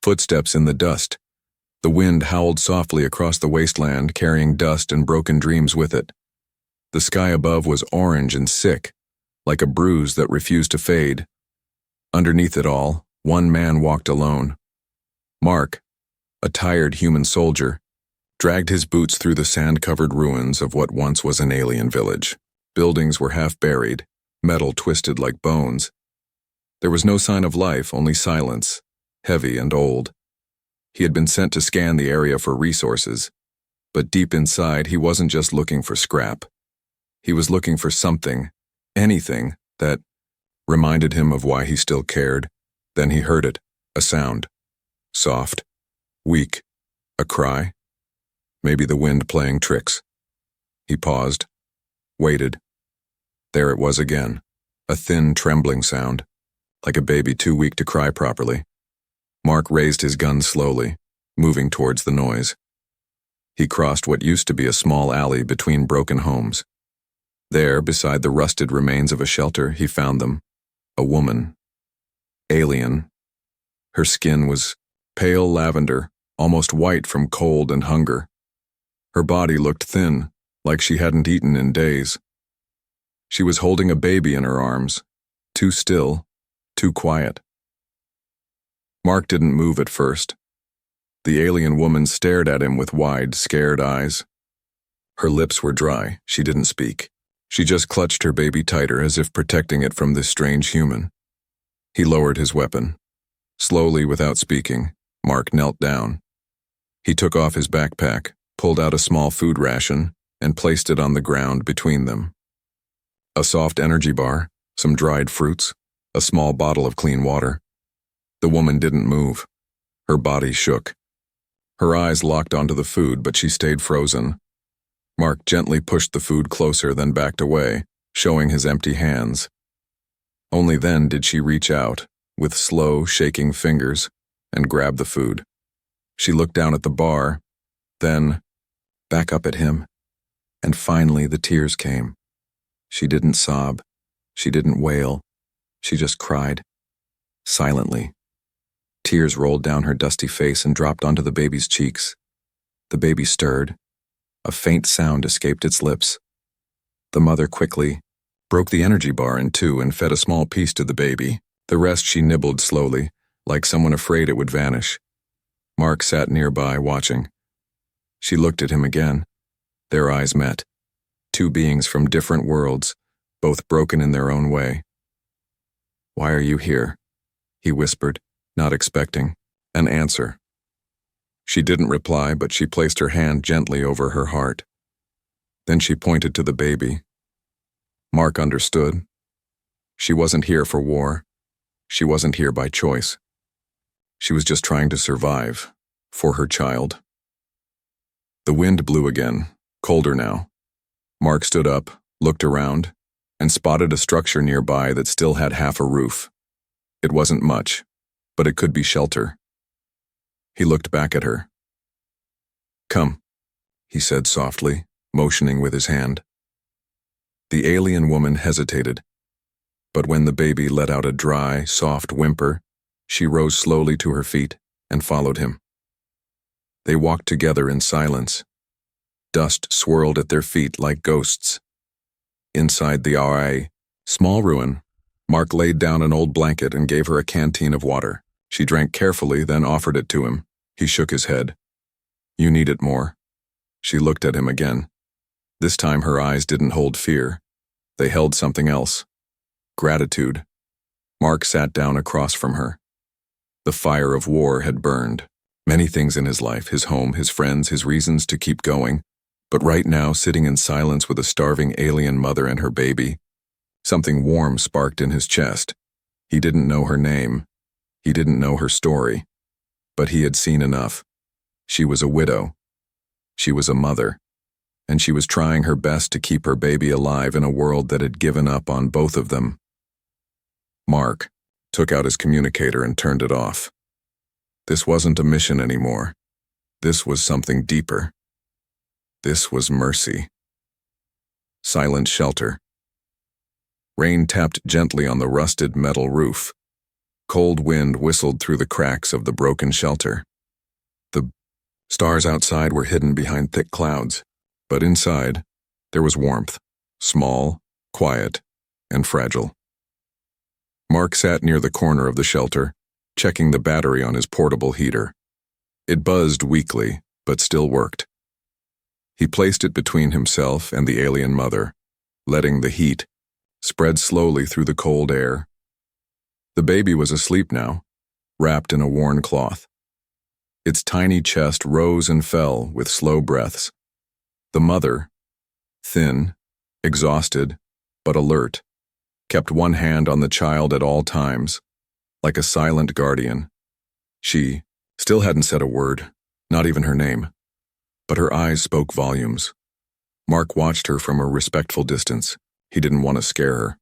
Footsteps in the dust. The wind howled softly across the wasteland, carrying dust and broken dreams with it. The sky above was orange and sick, like a bruise that refused to fade. Underneath it all, one man walked alone. Mark, a tired human soldier, dragged his boots through the sand-covered ruins of what once was an alien village. Buildings were half buried, metal twisted like bones. There was no sign of life, only silence, heavy and old. He had been sent to scan the area for resources, but deep inside he wasn't just looking for scrap. He was looking for something, anything, that reminded him of why he still cared. Then he heard it, a sound. Soft, weak, a cry. Maybe the wind playing tricks. He paused, waited. There it was again, a thin, trembling sound, like a baby too weak to cry properly. Mark raised his gun slowly, moving towards the noise. He crossed what used to be a small alley between broken homes. There, beside the rusted remains of a shelter, he found them. A woman. Alien. Her skin was pale lavender, almost white from cold and hunger. Her body looked thin, like she hadn't eaten in days. She was holding a baby in her arms, too still, too quiet. Mark didn't move at first. The alien woman stared at him with wide, scared eyes. Her lips were dry. She didn't speak. She just clutched her baby tighter, as if protecting it from this strange human. He lowered his weapon. Slowly, without speaking, Mark knelt down. He took off his backpack, pulled out a small food ration, and placed it on the ground between them. A soft energy bar, some dried fruits, a small bottle of clean water. The woman didn't move. Her body shook. Her eyes locked onto the food, but she stayed frozen. Mark gently pushed the food closer, then backed away, showing his empty hands. Only then did she reach out, with slow, shaking fingers, and grab the food. She looked down at the bar, then back up at him, and finally the tears came. She didn't sob. She didn't wail. She just cried. Silently. Tears rolled down her dusty face and dropped onto the baby's cheeks. The baby stirred. A faint sound escaped its lips. The mother quickly broke the energy bar in two and fed a small piece to the baby. The rest she nibbled slowly, like someone afraid it would vanish. Mark sat nearby, watching. She looked at him again. Their eyes met. Two beings from different worlds, both broken in their own way. "Why are you here?" he whispered, not expecting an answer. She didn't reply, but she placed her hand gently over her heart. Then she pointed to the baby. Mark understood. She wasn't here for war. She wasn't here by choice. She was just trying to survive, for her child. The wind blew again, colder now. Mark stood up, looked around, and spotted a structure nearby that still had half a roof. It wasn't much, but it could be shelter. He looked back at her. "Come," he said softly, motioning with his hand. The alien woman hesitated, but when the baby let out a dry, soft whimper, she rose slowly to her feet and followed him. They walked together in silence. Dust swirled at their feet like ghosts. Inside the small ruin, Mark laid down an old blanket and gave her a canteen of water. She drank carefully, then offered it to him. He shook his head. "You need it more." She looked at him again. This time her eyes didn't hold fear. They held something else. Gratitude. Mark sat down across from her. The fire of war had burned. Many things in his life, his home, his friends, his reasons to keep going. But right now, sitting in silence with a starving alien mother and her baby, something warm sparked in his chest. He didn't know her name. He didn't know her story. But he had seen enough. She was a widow. She was a mother. And she was trying her best to keep her baby alive in a world that had given up on both of them. Mark took out his communicator and turned it off. This wasn't a mission anymore. This was something deeper. This was mercy. Silent shelter. Rain tapped gently on the rusted metal roof. Cold wind whistled through the cracks of the broken shelter. The stars outside were hidden behind thick clouds, but inside, there was warmth, small, quiet, and fragile. Mark sat near the corner of the shelter, checking the battery on his portable heater. It buzzed weakly, but still worked. He placed it between himself and the alien mother, letting the heat spread slowly through the cold air. The baby was asleep now, wrapped in a worn cloth. Its tiny chest rose and fell with slow breaths. The mother, thin, exhausted, but alert, kept one hand on the child at all times, like a silent guardian. She still hadn't said a word, not even her name, but her eyes spoke volumes. Mark watched her from a respectful distance. He didn't want to scare her.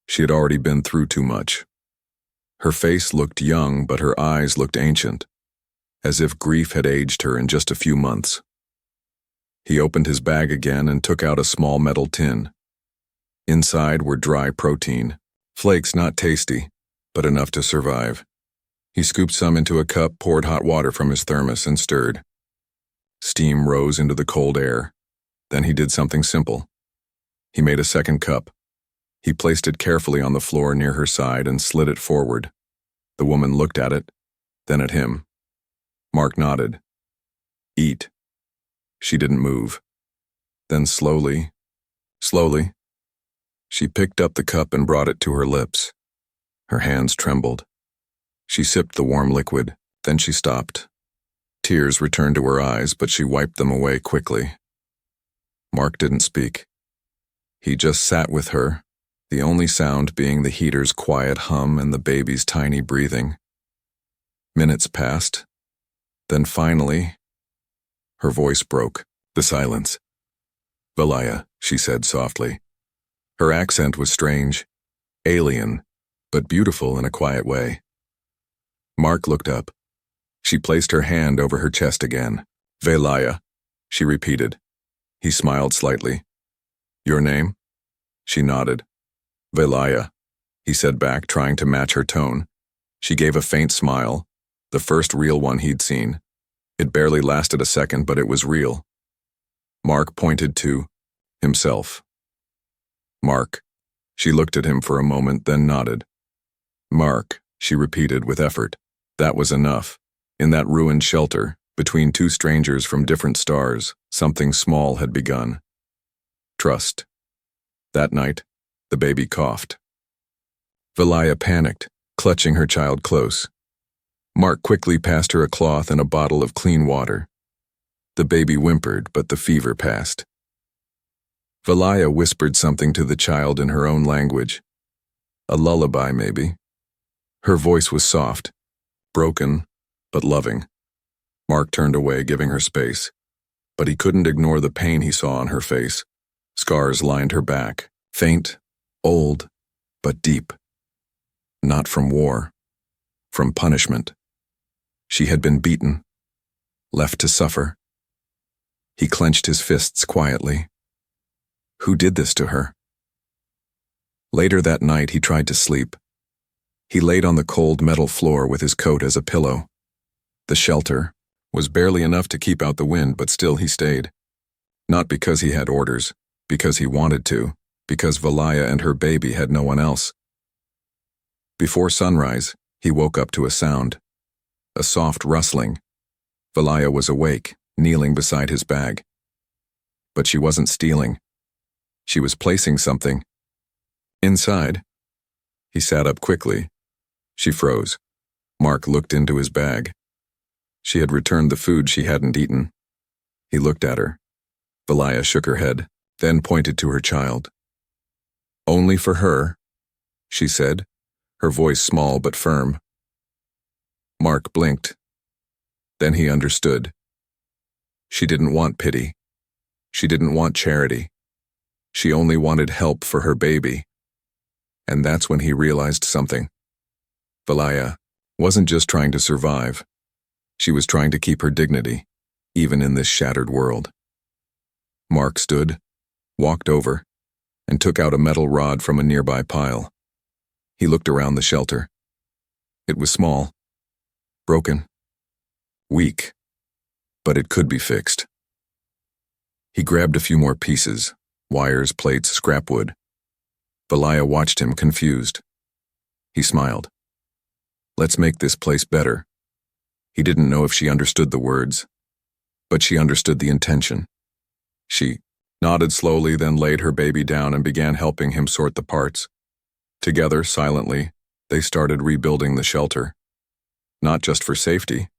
She had already been through too much. Her face looked young, but her eyes looked ancient, as if grief had aged her in just a few months. He opened his bag again and took out a small metal tin. Inside were dry protein, flakes not tasty, but enough to survive. He scooped some into a cup, poured hot water from his thermos, and stirred. Steam rose into the cold air. Then he did something simple. He made a second cup. He placed it carefully on the floor near her side and slid it forward. The woman looked at it, then at him. Mark nodded. Eat. She didn't move. Then slowly, she picked up the cup and brought it to her lips. Her hands trembled. She sipped the warm liquid, then she stopped. Tears returned to her eyes, but she wiped them away quickly. Mark didn't speak. He just sat with her, the only sound being the heater's quiet hum and the baby's tiny breathing. Minutes passed. Then finally, her voice broke the silence. "Valaya," she said softly. Her accent was strange, alien, but beautiful in a quiet way. Mark looked up. She placed her hand over her chest again. "Valaya," she repeated. He smiled slightly. "Your name?" She nodded. "Valaya," he said back, trying to match her tone. She gave a faint smile, the first real one he'd seen. It barely lasted a second, but it was real. Mark pointed to himself. "Mark." She looked at him for a moment, then nodded. "Mark," she repeated with effort. That was enough. In that ruined shelter, between two strangers from different stars, something small had begun. Trust. That night, the baby coughed. Valaya panicked, clutching her child close. Mark quickly passed her a cloth and a bottle of clean water. The baby whimpered, but the fever passed. Valaya whispered something to the child in her own language. A lullaby, maybe. Her voice was soft, broken, but loving. Mark turned away, giving her space. But he couldn't ignore the pain he saw on her face. Scars lined her back, faint, old, but deep. Not from war, from punishment. She had been beaten, left to suffer. He clenched his fists quietly. Who did this to her? Later that night, he tried to sleep. He laid on the cold metal floor with his coat as a pillow. The shelter was barely enough to keep out the wind, but still he stayed. Not because he had orders, because he wanted to, because Valaya and her baby had no one else. Before sunrise, he woke up to a sound. A soft rustling. Valaya was awake, kneeling beside his bag. But she wasn't stealing. She was placing something. Inside. He sat up quickly. She froze. Mark looked into his bag. She had returned the food she hadn't eaten. He looked at her. Valaya shook her head, then pointed to her child. "Only for her," she said, her voice small but firm. Mark blinked. Then he understood. She didn't want pity. She didn't want charity. She only wanted help for her baby. And that's when he realized something. Valaya wasn't just trying to survive. She was trying to keep her dignity, even in this shattered world. Mark stood, walked over, and took out a metal rod from a nearby pile. He looked around the shelter. It was small, broken, weak, but it could be fixed. He grabbed a few more pieces, wires, plates, scrap wood. Valaya watched him, confused. He smiled. Let's make this place better. He didn't know if she understood the words, but she understood the intention. She nodded slowly, then laid her baby down and began helping him sort the parts. Together, silently, they started rebuilding the shelter. Not just for safety,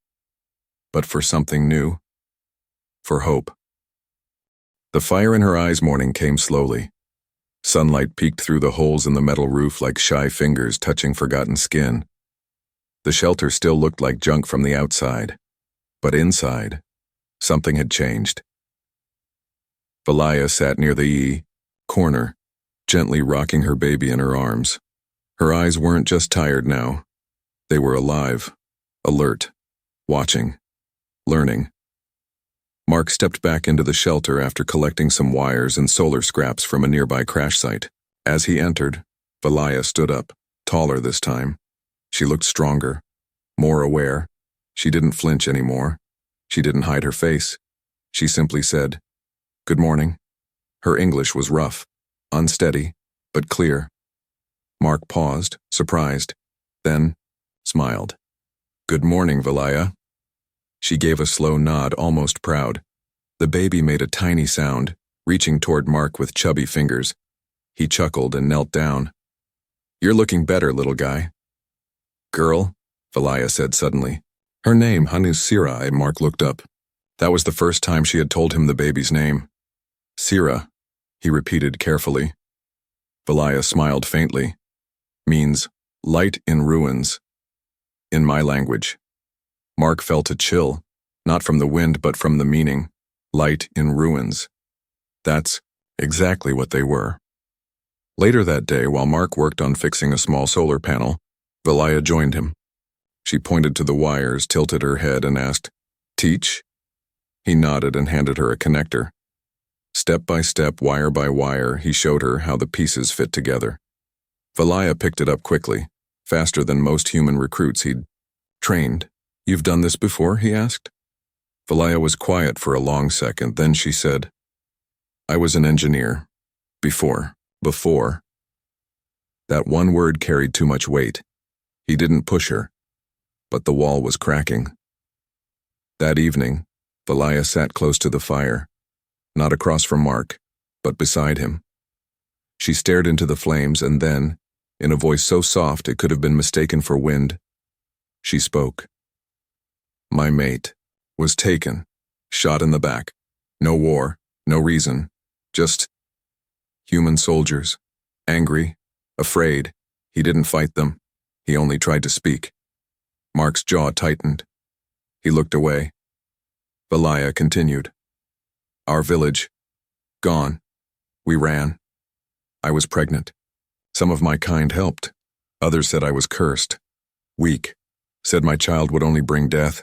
but for something new. For hope. The fire in her eyes morning came slowly. Sunlight peeked through the holes in the metal roof like shy fingers touching forgotten skin. The shelter still looked like junk from the outside, but inside, something had changed. Valaya sat near the corner, gently rocking her baby in her arms. Her eyes weren't just tired now. They were alive, alert, watching, learning. Mark stepped back into the shelter after collecting some wires and solar scraps from a nearby crash site. As he entered, Valaya stood up, taller this time. She looked stronger, more aware. She didn't flinch anymore. She didn't hide her face. She simply said, "Good morning." Her English was rough, unsteady, but clear. Mark paused, surprised, then smiled. "Good morning, Valaya." She gave a slow nod, almost proud. The baby made a tiny sound, reaching toward Mark with chubby fingers. He chuckled and knelt down. "You're looking better, little guy." "Girl," Valaya said suddenly. Her name, Hanus Sirai. Mark looked up. That was the first time she had told him the baby's name. "Sira," he repeated carefully. Valaya smiled faintly. "Means light in ruins. In my language." Mark felt a chill, not from the wind but from the meaning. Light in ruins. That's exactly what they were. Later that day, while Mark worked on fixing a small solar panel, Valaya joined him. She pointed to the wires, tilted her head, and asked, "Teach?" He nodded and handed her a connector. Step by step, wire by wire, he showed her how the pieces fit together. Valaya picked it up quickly, faster than most human recruits he'd trained. "You've done this before?" he asked. Valaya was quiet for a long second, then she said, "I was an engineer. Before. That one word carried too much weight. He didn't push her, but the wall was cracking. That evening, Valaya sat close to the fire, not across from Mark, but beside him. She stared into the flames and then, in a voice so soft it could have been mistaken for wind, she spoke. "My mate was taken, shot in the back. No war, no reason, just human soldiers, angry, afraid. He didn't fight them. He only tried to speak." Mark's jaw tightened. He looked away. Valaya continued. "Our village, gone. We ran. I was pregnant. Some of my kind helped. Others said I was cursed. Weak. Said my child would only bring death."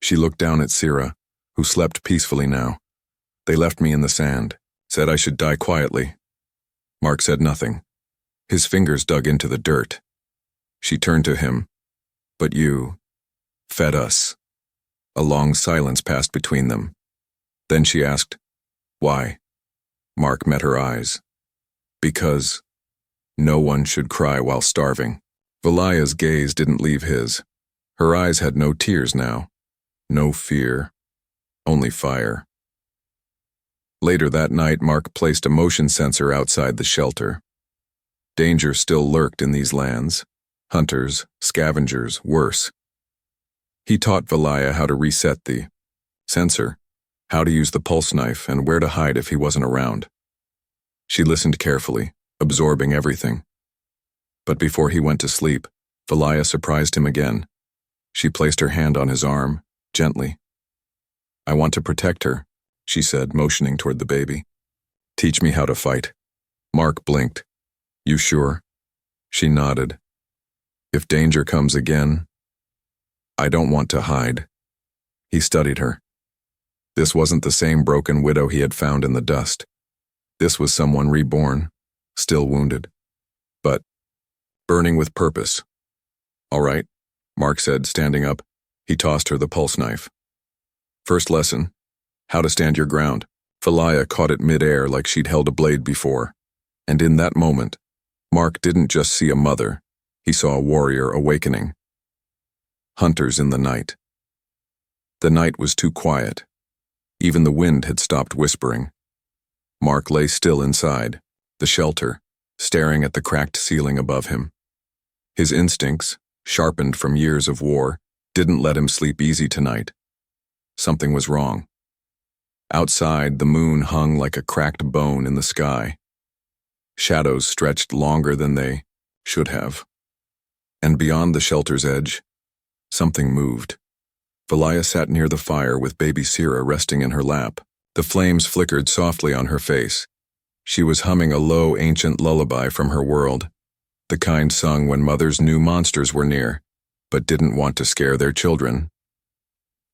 She looked down at Sira, who slept peacefully now. "They left me in the sand, said I should die quietly." Mark said nothing. His fingers dug into the dirt. She turned to him. "But you fed us." A long silence passed between them. Then she asked, "Why?" Mark met her eyes. "Because no one should cry while starving." Valaya's gaze didn't leave his. Her eyes had no tears now. No fear. Only fire. Later that night, Mark placed a motion sensor outside the shelter. Danger still lurked in these lands. Hunters, scavengers, worse. He taught Valaya how to reset the sensor, how to use the pulse knife, and where to hide if he wasn't around. She listened carefully, absorbing everything. But before he went to sleep, Valaya surprised him again. She placed her hand on his arm, gently. "I want to protect her," she said, motioning toward the baby. "Teach me how to fight." Mark blinked. "You sure?" She nodded. "If danger comes again, I don't want to hide." He studied her. This wasn't the same broken widow he had found in the dust. This was someone reborn, still wounded, but burning with purpose. "All right," Mark said, standing up. He tossed her the pulse knife. First lesson, how to stand your ground. Valaya caught it mid-air like she'd held a blade before. And in that moment, Mark didn't just see a mother, he saw a warrior awakening. Hunters in the night. The night was too quiet. Even the wind had stopped whispering. Mark lay still inside, the shelter, staring at the cracked ceiling above him. His instincts, sharpened from years of war, didn't let him sleep easy tonight. Something was wrong. Outside, the moon hung like a cracked bone in the sky. Shadows stretched longer than they should have. And beyond the shelter's edge, something moved. Valaya sat near the fire with baby Sira resting in her lap. The flames flickered softly on her face. She was humming a low, ancient lullaby from her world, the kind sung when mothers knew monsters were near, but didn't want to scare their children.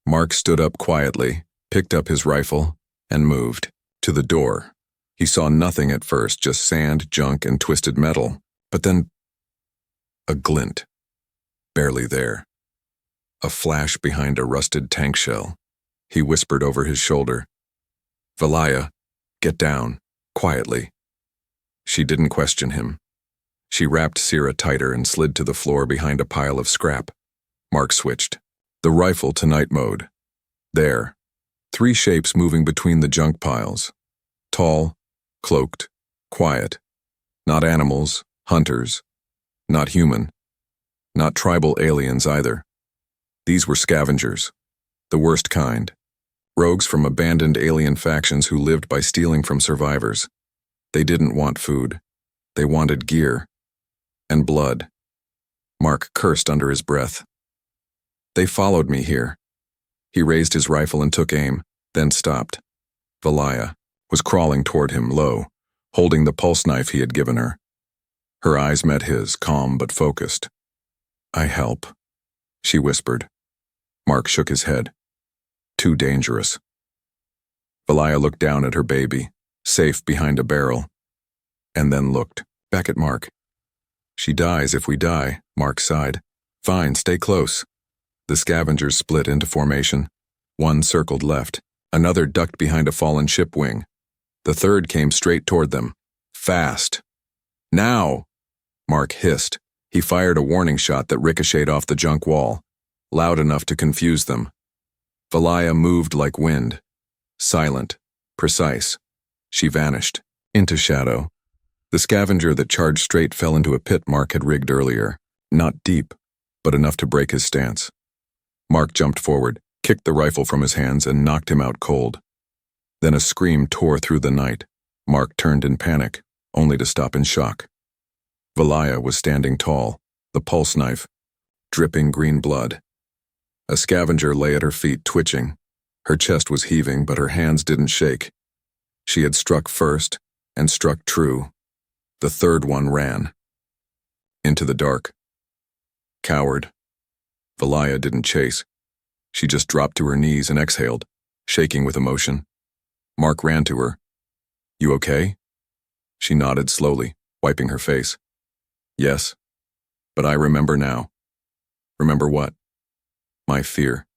Mark stood up quietly, picked up his rifle, and moved to the door. He saw nothing at first, just sand, junk, and twisted metal. But then, a glint. Barely there. A flash behind a rusted tank shell. He whispered over his shoulder, "Valaya, get down, quietly." She didn't question him. She wrapped Sira tighter and slid to the floor behind a pile of scrap. Mark switched. The rifle to night mode. There. 3 shapes moving between the junk piles. Tall, cloaked, quiet. Not animals, hunters. Not human. Not tribal aliens either. These were scavengers. The worst kind. Rogues from abandoned alien factions who lived by stealing from survivors. They didn't want food. They wanted gear. And blood. Mark cursed under his breath. They followed me here. He raised his rifle and took aim, then stopped. Valaya was crawling toward him, low, holding the pulse knife he had given her. Her eyes met his, calm but focused. "I help," she whispered. Mark shook his head. Too dangerous. Valaya looked down at her baby, safe behind a barrel, and then looked back at Mark. "She dies if we die," Mark sighed. "Fine, stay close." The scavengers split into formation. One circled left, another ducked behind a fallen ship wing. The third came straight toward them. Fast. "Now!" Mark hissed. He fired a warning shot that ricocheted off the junk wall, loud enough to confuse them. Valaya moved like wind. Silent, precise. She vanished, into shadow. The scavenger that charged straight fell into a pit Mark had rigged earlier. Not deep, but enough to break his stance. Mark jumped forward, kicked the rifle from his hands, and knocked him out cold. Then a scream tore through the night. Mark turned in panic, only to stop in shock. Valaya was standing tall, the pulse knife, dripping green blood. A scavenger lay at her feet, twitching. Her chest was heaving, but her hands didn't shake. She had struck first, and struck true. The third one ran. Into the dark. Coward. Valaya didn't chase. She just dropped to her knees and exhaled, shaking with emotion. Mark ran to her. "You okay?" She nodded slowly, wiping her face. "Yes, but I remember now." "Remember what?" "My fear.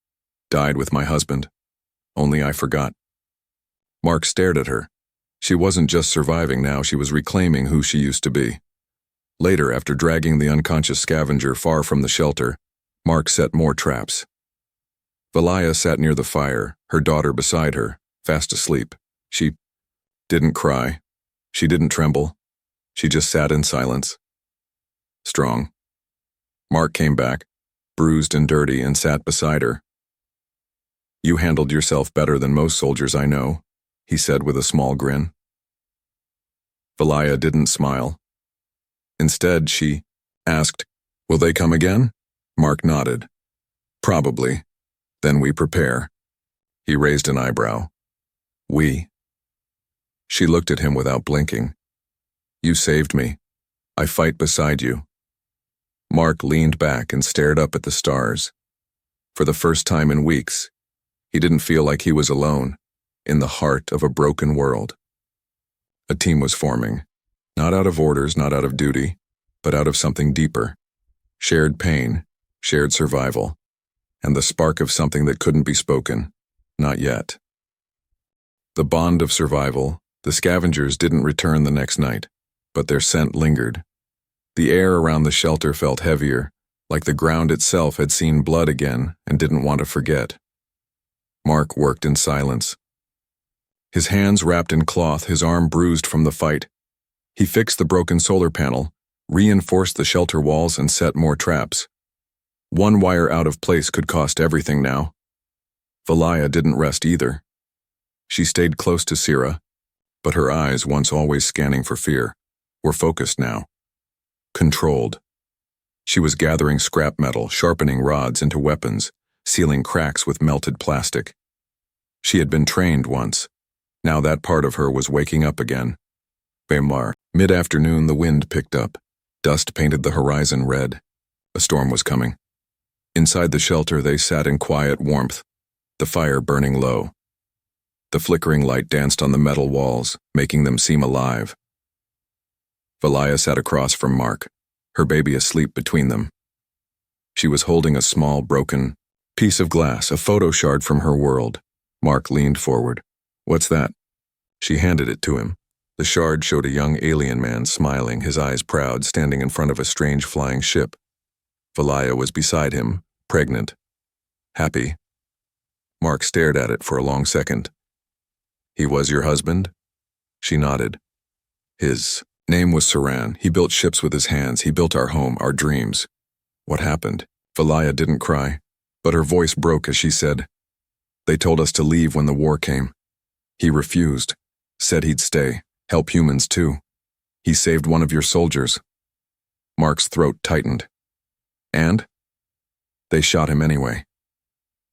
Died with my husband. Only I forgot." Mark stared at her. She wasn't just surviving now, she was reclaiming who she used to be. Later, after dragging the unconscious scavenger far from the shelter, Mark set more traps. Valaya sat near the fire, her daughter beside her, fast asleep. She didn't cry. She didn't tremble. She just sat in silence. Strong. Mark came back, bruised and dirty, and sat beside her. "You handled yourself better than most soldiers I know," he said with a small grin. Valaya didn't smile. Instead, she asked, "Will they come again?" Mark nodded. "Probably. Then we prepare." He raised an eyebrow. "We?" She looked at him without blinking. "You saved me. I fight beside you." Mark leaned back and stared up at the stars. For the first time in weeks, he didn't feel like he was alone, in the heart of a broken world. A team was forming, not out of orders, not out of duty, but out of something deeper. Shared pain, shared survival, and the spark of something that couldn't be spoken. Not yet. The bond of survival. The scavengers didn't return the next night, but their scent lingered. The air around the shelter felt heavier, like the ground itself had seen blood again and didn't want to forget. Mark worked in silence. His hands wrapped in cloth, his arm bruised from the fight. He fixed the broken solar panel, reinforced the shelter walls, and set more traps. One wire out of place could cost everything now. Valaya didn't rest either. She stayed close to Sira, but her eyes, once always scanning for fear, were focused now. Controlled. She was gathering scrap metal, sharpening rods into weapons, sealing cracks with melted plastic. She had been trained once. Now that part of her was waking up again. Weimar. Mid-afternoon, the wind picked up. Dust painted the horizon red. A storm was coming. Inside the shelter, they sat in quiet warmth, the fire burning low. The flickering light danced on the metal walls, making them seem alive. Valaya sat across from Mark, her baby asleep between them. She was holding a small, broken piece of glass, a photo shard from her world. Mark leaned forward. "What's that?" She handed it to him. The shard showed a young alien man smiling, his eyes proud, standing in front of a strange flying ship. Valaya was beside him, pregnant. Happy. Mark stared at it for a long second. "He was your husband?" She nodded. "His name was Saran. He built ships with his hands. He built our home, our dreams." "What happened?" Valaya didn't cry, but her voice broke as she said, "They told us to leave when the war came. He refused, said he'd stay, help humans too. He saved one of your soldiers." Mark's throat tightened. "And?" "They shot him anyway."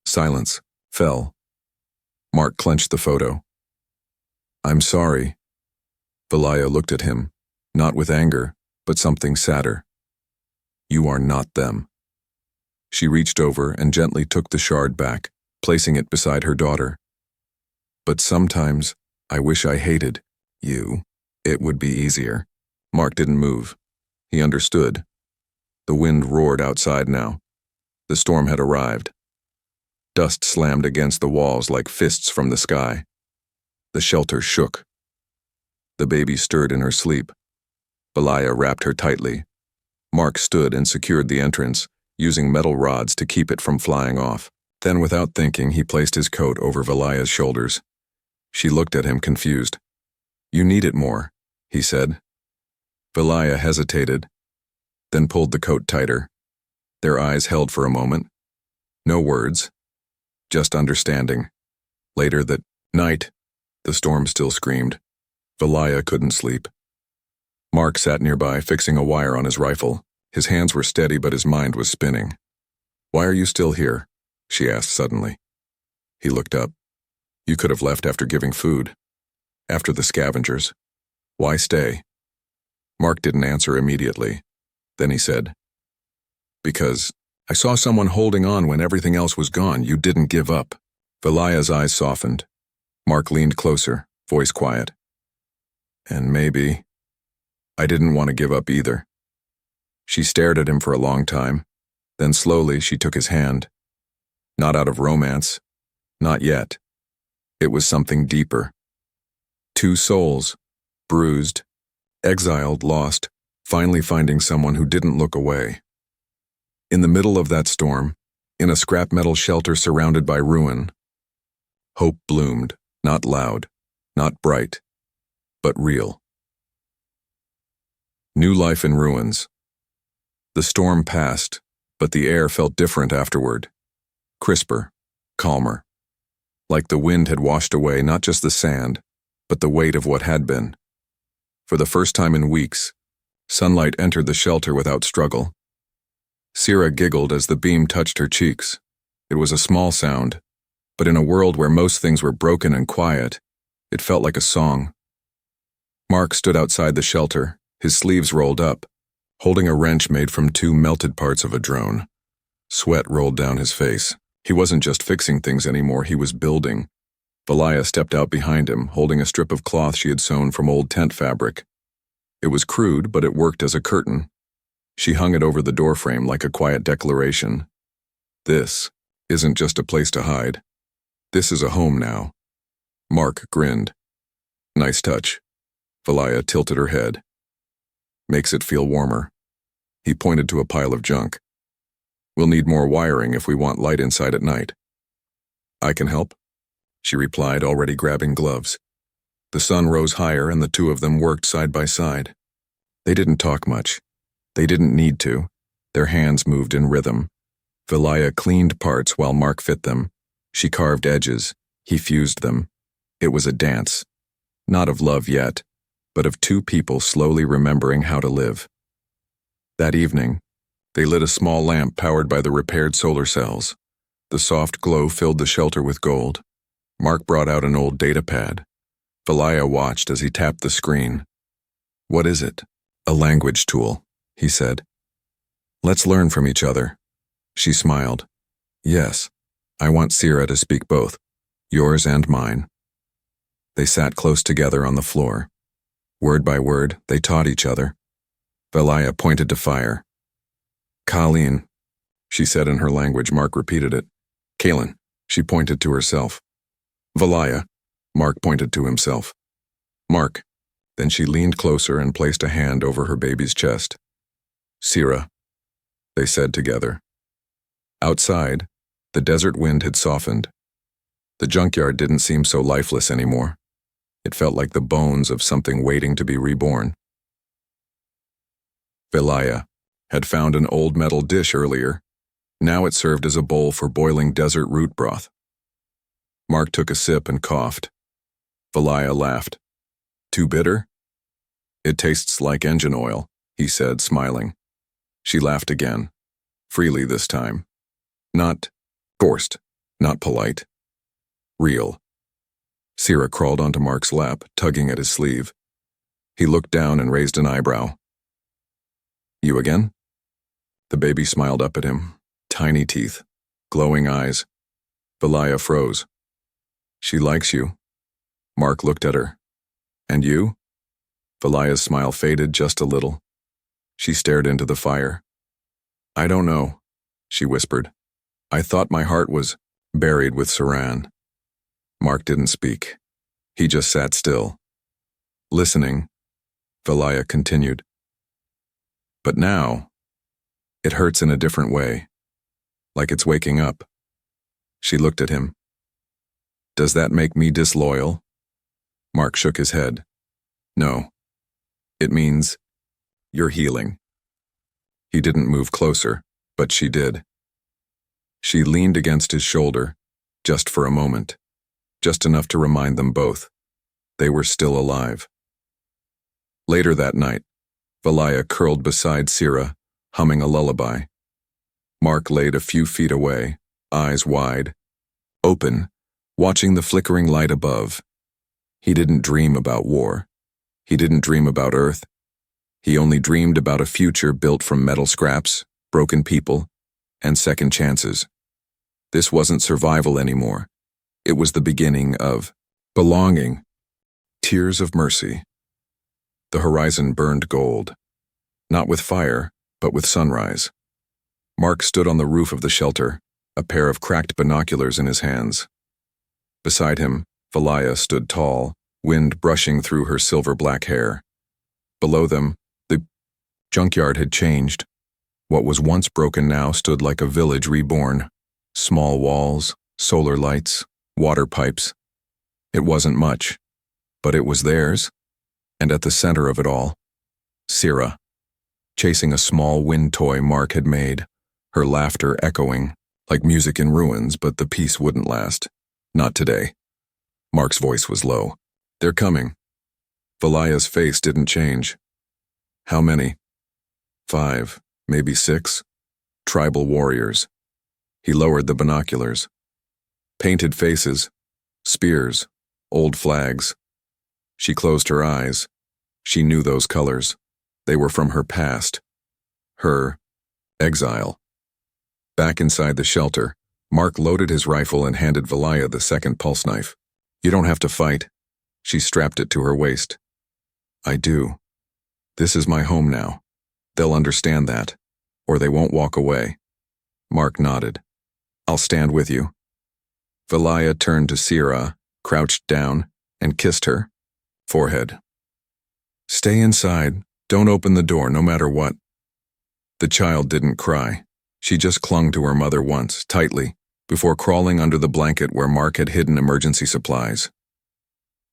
Silence fell. Mark clenched the photo. "I'm sorry." Valaya looked at him, not with anger, but something sadder. "You are not them." She reached over and gently took the shard back, placing it beside her daughter. "But sometimes I wish I hated you. It would be easier." Mark didn't move. He understood. The wind roared outside now. The storm had arrived. Dust slammed against the walls like fists from the sky. The shelter shook. The baby stirred in her sleep. Valaya wrapped her tightly. Mark stood and secured the entrance, using metal rods to keep it from flying off. Then, without thinking, he placed his coat over Valaya's shoulders. She looked at him confused. "You need it more," he said. Valaya hesitated, then pulled the coat tighter. Their eyes held for a moment. No words, just understanding. Later that night, the storm still screamed. Valaya couldn't sleep. Mark sat nearby, fixing a wire on his rifle. His hands were steady, but his mind was spinning. "Why are you still here?" she asked suddenly. He looked up. "You could have left after giving food. After the scavengers. Why stay?" Mark didn't answer immediately. Then he said, "Because I saw someone holding on when everything else was gone. You didn't give up." Valaya's eyes softened. Mark leaned closer, voice quiet. "And maybe I didn't want to give up either." She stared at him for a long time. Then slowly she took his hand. Not out of romance. Not yet. It was something deeper. Two souls, bruised, exiled, lost, finally finding someone who didn't look away. In the middle of that storm, in a scrap metal shelter surrounded by ruin, hope bloomed, not loud, not bright, but real. New life in ruins. The storm passed, but the air felt different afterward. Crisper, calmer. Like the wind had washed away not just the sand, but the weight of what had been. For the first time in weeks, sunlight entered the shelter without struggle. Sira giggled as the beam touched her cheeks. It was a small sound, but in a world where most things were broken and quiet, it felt like a song. Mark stood outside the shelter, his sleeves rolled up, holding a wrench made from two melted parts of a drone. Sweat rolled down his face. He wasn't just fixing things anymore, he was building. Valaya stepped out behind him, holding a strip of cloth she had sewn from old tent fabric. It was crude, but it worked as a curtain. She hung it over the doorframe like a quiet declaration. This isn't just a place to hide. This is a home now. Mark grinned. Nice touch. Valaya tilted her head. Makes it feel warmer. He pointed to a pile of junk. We'll need more wiring if we want light inside at night. I can help, she replied, already grabbing gloves. The sun rose higher and the two of them worked side by side. They didn't talk much. They didn't need to. Their hands moved in rhythm. Valaya cleaned parts while Mark fit them. She carved edges. He fused them. It was a dance. Not of love yet, but of two people slowly remembering how to live. That evening, they lit a small lamp powered by the repaired solar cells. The soft glow filled the shelter with gold. Mark brought out an old data pad. Valaya watched as he tapped the screen. What is it? A language tool, he said. Let's learn from each other. She smiled. Yes, I want Sira to speak both, yours and mine. They sat close together on the floor. Word by word, they taught each other. Valaya pointed to fire. Colleen, she said in her language. Mark repeated it. Kalen, she pointed to herself. Valaya, Mark pointed to himself. Mark. Then she leaned closer and placed a hand over her baby's chest. Sira, they said together. Outside, the desert wind had softened. The junkyard didn't seem so lifeless anymore. It felt like the bones of something waiting to be reborn. Valaya had found an old metal dish earlier. Now it served as a bowl for boiling desert root broth. Mark took a sip and coughed. Valaya laughed. Too bitter? It tastes like engine oil, he said, smiling. She laughed again, freely this time. Not forced, not polite. Real. Sira crawled onto Mark's lap, tugging at his sleeve. He looked down and raised an eyebrow. You again? The baby smiled up at him, tiny teeth, glowing eyes. Valaya froze. She likes you. Mark looked at her. And you? Valaya's smile faded just a little. She stared into the fire. I don't know, she whispered. I thought my heart was buried with Saran. Mark didn't speak. He just sat still. Listening, Valaya continued. But now, it hurts in a different way, like it's waking up. She looked at him. Does that make me disloyal? Mark shook his head. No. It means you're healing. He didn't move closer, but she did. She leaned against his shoulder, just for a moment, just enough to remind them both. They were still alive. Later that night, Valaya curled beside Sira, humming a lullaby. Mark laid a few feet away, eyes wide, open, watching the flickering light above. He didn't dream about war. He didn't dream about Earth. He only dreamed about a future built from metal scraps, broken people, and second chances. This wasn't survival anymore. It was the beginning of belonging. Tears of mercy. The horizon burned gold. Not with fire, but with sunrise. Mark stood on the roof of the shelter, a pair of cracked binoculars in his hands. Beside him, Valaya stood tall, wind brushing through her silver-black hair. Below them, the junkyard had changed. What was once broken now stood like a village reborn. Small walls, solar lights, water pipes. It wasn't much, but it was theirs. And at the center of it all, Sira, chasing a small wind toy Mark had made, her laughter echoing, like music in ruins, but the peace wouldn't last. Not today. Mark's voice was low. They're coming. Valaya's face didn't change. How many? 5, maybe 6. Tribal warriors. He lowered the binoculars. Painted faces, spears, old flags. She closed her eyes. She knew those colors. They were from her past. Her exile. Back inside the shelter, Mark loaded his rifle and handed Valaya the second pulse knife. You don't have to fight. She strapped it to her waist. I do. This is my home now. They'll understand that, or they won't walk away. Mark nodded. I'll stand with you. Valaya turned to Sira, crouched down, and kissed her forehead. Stay inside. Don't open the door, no matter what. The child didn't cry. She just clung to her mother once, tightly, before crawling under the blanket where Mark had hidden emergency supplies.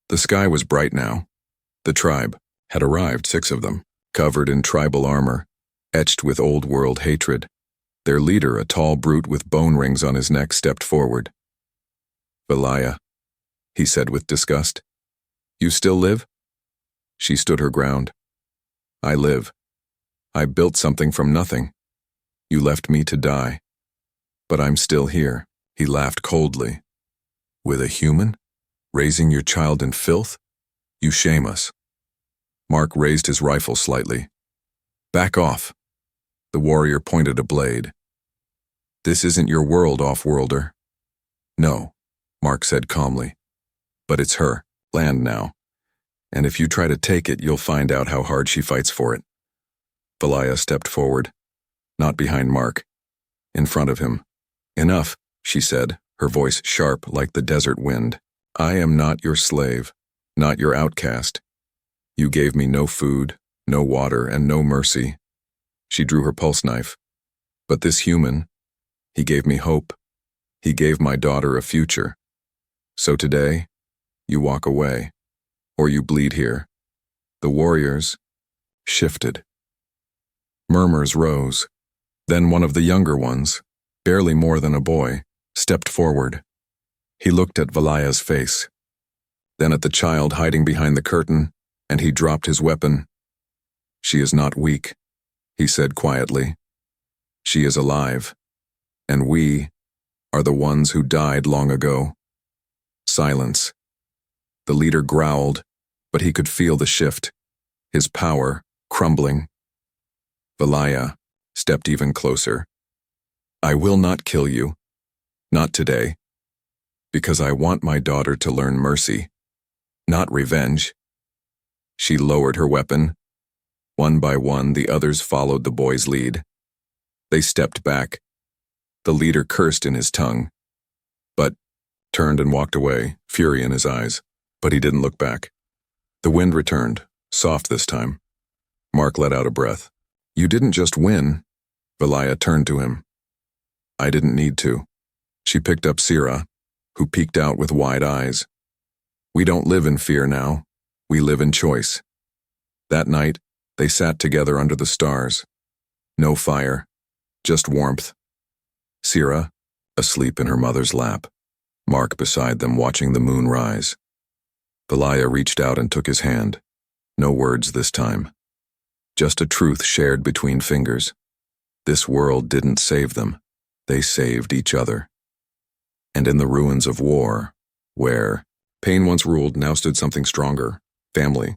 The sky was bright now. The tribe had arrived, 6 of them, covered in tribal armor, etched with old-world hatred. Their leader, a tall brute with bone rings on his neck, stepped forward. Valaya, he said with disgust. You still live? She stood her ground. I live. I built something from nothing. You left me to die. But I'm still here. He laughed coldly. With a human? Raising your child in filth? You shame us. Mark raised his rifle slightly. Back off. The warrior pointed a blade. This isn't your world, off-worlder. No, Mark said calmly. But it's her land now. And if you try to take it, you'll find out how hard she fights for it. Valaya stepped forward, not behind Mark, in front of him. Enough, she said, her voice sharp like the desert wind. I am not your slave, not your outcast. You gave me no food, no water, and no mercy. She drew her pulse knife. But this human, he gave me hope. He gave my daughter a future. So today, you walk away, or you bleed here. The warriors shifted. Murmurs rose. Then one of the younger ones, barely more than a boy, stepped forward. He looked at Valaya's face, then at the child hiding behind the curtain, and he dropped his weapon. She is not weak, he said quietly. She is alive, and we are the ones who died long ago. Silence. The leader growled, but he could feel the shift, his power crumbling. Valaya stepped even closer. I will not kill you, not today, because I want my daughter to learn mercy, not revenge. She lowered her weapon. One by one, the others followed the boy's lead. They stepped back. The leader cursed in his tongue, but turned and walked away, fury in his eyes, but he didn't look back. The wind returned, soft this time. Mark let out a breath. You didn't just win. Valaya turned to him. I didn't need to. She picked up Sira, who peeked out with wide eyes. We don't live in fear now. We live in choice. That night, they sat together under the stars. No fire, just warmth. Sira, asleep in her mother's lap. Mark beside them watching the moon rise. Valaya reached out and took his hand. No words this time. Just a truth shared between fingers. This world didn't save them. They saved each other. And in the ruins of war, where pain once ruled, now stood something stronger, family.